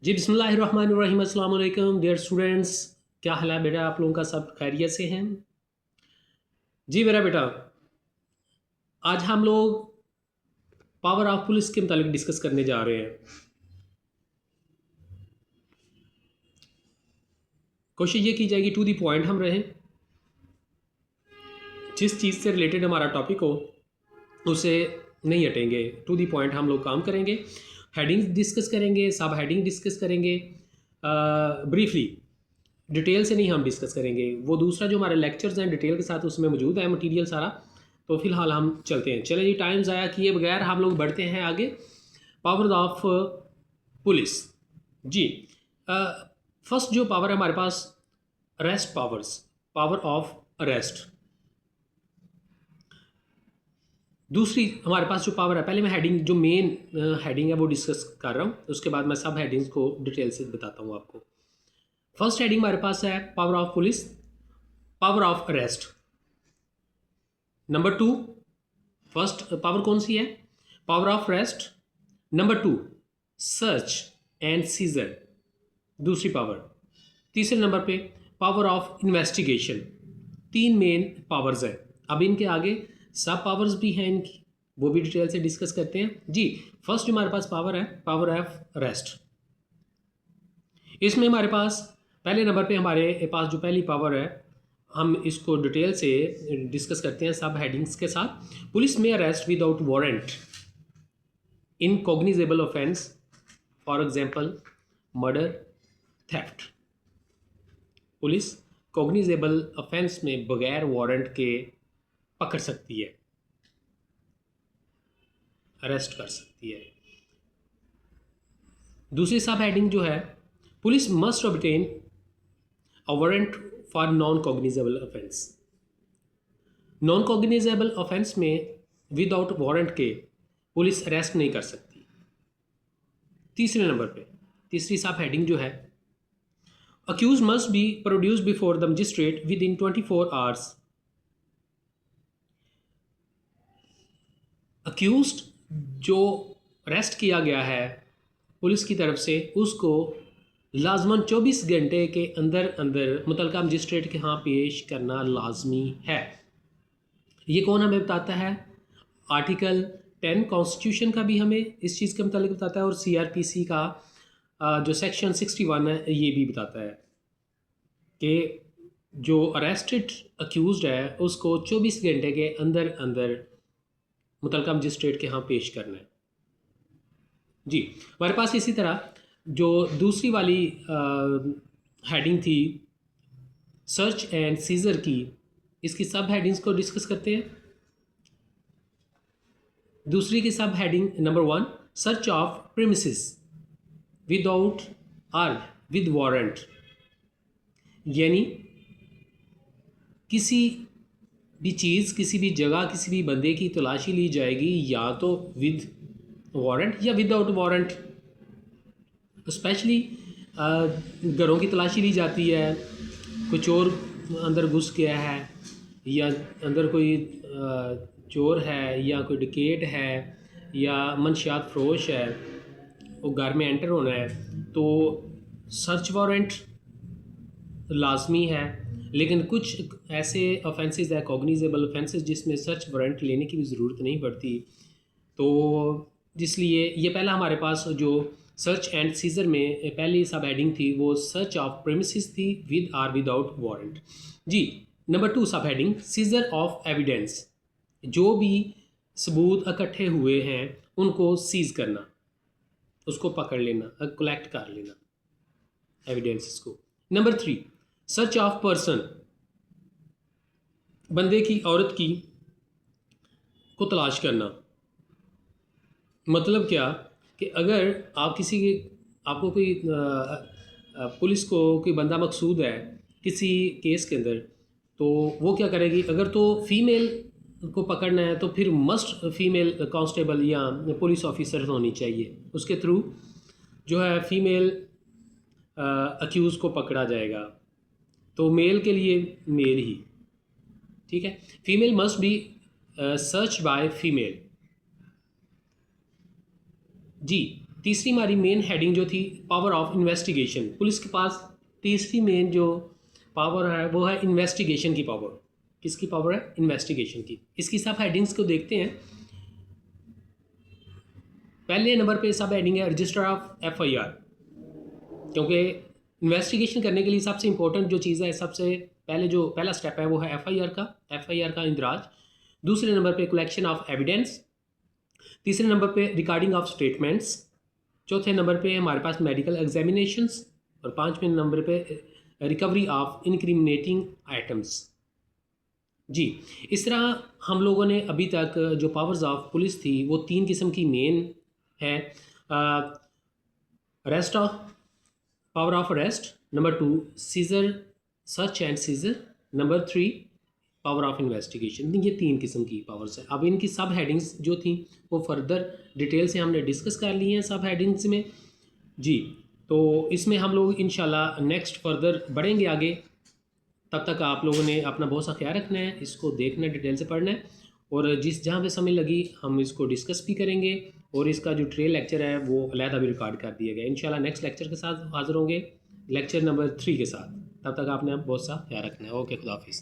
जी बिस्मिल्लाहिर्रहमानिर्रहीम। अस्सलाम वालेकुम डियर स्टूडेंट्स, क्या हाल है बेटा? आप लोगों का सब खैरियत से हैं? जी मेरा बेटा, आज हम लोग पावर ऑफ पुलिस के मुतालिक डिस्कस करने जा रहे हैं। कोशिश ये की जाएगी टू दी पॉइंट हम रहें, जिस चीज़ से रिलेटेड हमारा टॉपिक हो उसे नहीं हटेंगे, टू दी पॉइंट हम लोग काम करेंगे। हेडिंग्स डिस्कस करेंगे, सब हेडिंग डिस्कस करेंगे, ब्रीफली, डिटेल से नहीं हम डिस्कस करेंगे। वो दूसरा जो हमारे लेक्चर्स हैं डिटेल के साथ उसमें मौजूद है मटेरियल सारा। तो फिलहाल हम चलते हैं। चले जी, टाइम ज़ाया किए बगैर हम लोग बढ़ते हैं आगे। Power of police. जी, फर्स्ट जो पावर है हमारे पास, arrest powers, power of arrest. दूसरी हमारे पास जो पावर है, पहले मैं हेडिंग जो मेन हेडिंग है वो डिस्कस कर रहा हूँ, उसके बाद मैं सब हेडिंग्स को डिटेल से बताता हूँ आपको। फर्स्ट हेडिंग हमारे पास है power of police, power of arrest. Number two, first power कौन सी है? Power of arrest. Number two, search and scissor, दूसरी पावर। तीसरे नंबर पे पावर ऑफ इन्वेस्टिगेशन। तीन मेन पावर्स हैं। अब इनके आगे सब पावर्स भी हैं इनकी, वो भी डिटेल से डिस्कस करते हैं जी। फर्स्ट हमारे पास पावर है पावर ऑफ अरेस्ट। इसमें हमारे पास पहले नंबर पे हमारे पास जो पहली पावर है, हम इसको डिटेल से डिस्कस करते हैं सब हेडिंग्स के साथ। पुलिस में arrest without warrant in cognizable offence, for example murder, theft. Police cognizable offence में बगैर वारंट के पकड़ सकती है, अरेस्ट कर सकती है। दूसरी सब हेडिंग जो है, police must obtain a warrant for non cognizable offence. Non cognizable offence में विदाउट वारंट के पुलिस अरेस्ट नहीं कर सकती। तीसरे नंबर पे तीसरी सब हेडिंग जो है, accuse must be produce before the magistrate within 24 hours. Accused जो अरेस्ट किया गया है पुलिस की तरफ से, उसको लाजमन 24 घंटे के अंदर अंदर मुतलका मजिस्ट्रेट के यहाँ पेश करना लाजमी है। ये कौन हमें बताता है? आर्टिकल 10 कॉन्स्टिट्यूशन का भी हमें इस चीज़ के मुतालिक बताता है, और CRPC का जो सेक्शन 61 है ये भी बताता है कि जो अरेस्टेड अक्यूज्ड है उसको 24 घंटे के अंदर अंदर मुतलका मजिस्ट्रेट के यहाँ पेश करना है जी। हमारे पास इसी तरह जो दूसरी वाली हेडिंग थी सर्च एंड सीजर की, इसकी सब हेडिंग्स को डिस्कस करते हैं। दूसरी की सब heading number 1, search of premises without और विद वारंट, यानी किसी भी चीज़, किसी भी जगह, किसी भी बंदे की तलाशी ली जाएगी या तो विद वारंट या विदाउट वारंट। स्पेशली घरों की तलाशी ली जाती है, कोई चोर अंदर घुस गया है या अंदर कोई चोर है या कोई डिकेट है या मंशियात फरोश है, वो घर में एंटर होना है तो सर्च वारंट लाजमी है। लेकिन कुछ ऐसे ऑफेंसेस है, कॉग्निजेबल ऑफेंसेस, जिसमें सर्च वारंट लेने की भी ज़रूरत नहीं पड़ती। तो इसलिए ये पहला हमारे पास जो सर्च एंड सीजर में पहली सब हेडिंग थी वो सर्च ऑफ प्रीमिसेस थी विद आर विदाउट वारंट जी। Number 2 sub heading scissor of evidence, जो भी सबूत इकट्ठे हुए हैं उनको सीज करना, उसको पकड़ लेना, कलेक्ट कर लेना एविडेंसेस को। नंबर 3 सर्च ऑफ पर्सन, बंदे की, औरत की को तलाश करना। मतलब क्या कि अगर आप किसी के, आपको कोई पुलिस को कोई बंदा मकसूद है किसी केस के अंदर, तो वो क्या करेगी? अगर तो फीमेल को पकड़ना है तो फिर मस्ट फीमेल कांस्टेबल या पुलिस ऑफिसर होनी चाहिए, उसके थ्रू जो है फीमेल अक्यूज़ को पकड़ा जाएगा। तो मेल के लिए मेल ही, ठीक है। Female must be search by female जी। तीसरी हमारी मेन हेडिंग जो थी पावर ऑफ इन्वेस्टिगेशन। पुलिस के पास तीसरी मेन जो पावर है वो है इन्वेस्टिगेशन की पावर। किसकी पावर है? इन्वेस्टिगेशन की। इसकी सब हेडिंग्स को देखते हैं। पहले नंबर पे सब हेडिंग है रजिस्टर ऑफ एफआईआर, क्योंकि इन्वेस्टिगेशन करने के लिए सबसे इंपॉर्टेंट जो चीज़ है, सबसे पहले जो पहला स्टेप है वो है एफआईआर का इंदराज। दूसरे नंबर पे कलेक्शन ऑफ एविडेंस, तीसरे नंबर पे रिकॉर्डिंग ऑफ स्टेटमेंट्स, चौथे नंबर पे हमारे पास मेडिकल एग्जामिनेशंस और पाँचवें नंबर पे रिकवरी ऑफ इनक्रिमिनेटिंग आइटम्स। जी, इस तरह हम लोगों ने अभी तक जो पावर्स ऑफ पुलिस थी वो 3 किस्म की मेन है। Arrest of power of arrest, number 2 seizure search and seizure, number 3 power of investigation. ये 3 किस्म की पावर्स है। अब इनकी सब हेडिंग्स जो थी वो फर्दर डिटेल से हमने डिस्कस कर ली हैं सब हेडिंग्स में। जी, तो इसमें हम लोग इंशाल्लाह नेक्स्ट फर्दर बढ़ेंगे आगे। तब तक आप लोगों ने अपना बहुत सा ख्याल रखना है, इसको देखना है, डिटेल से पढ़ना है, और जहाँ पे समय लगी हम इसको डिस्कस भी करेंगे, और इसका जो ट्रेल लेक्चर है वो अलहदा भी रिकॉर्ड कर दिया गया। इंशाल्लाह नेक्स्ट लेक्चर के साथ हाज़िर होंगे, लेक्चर नंबर 3 के साथ। तब तक आपने बहुत सा ख्याल रखना है। ओके, खुदा हाफिज़।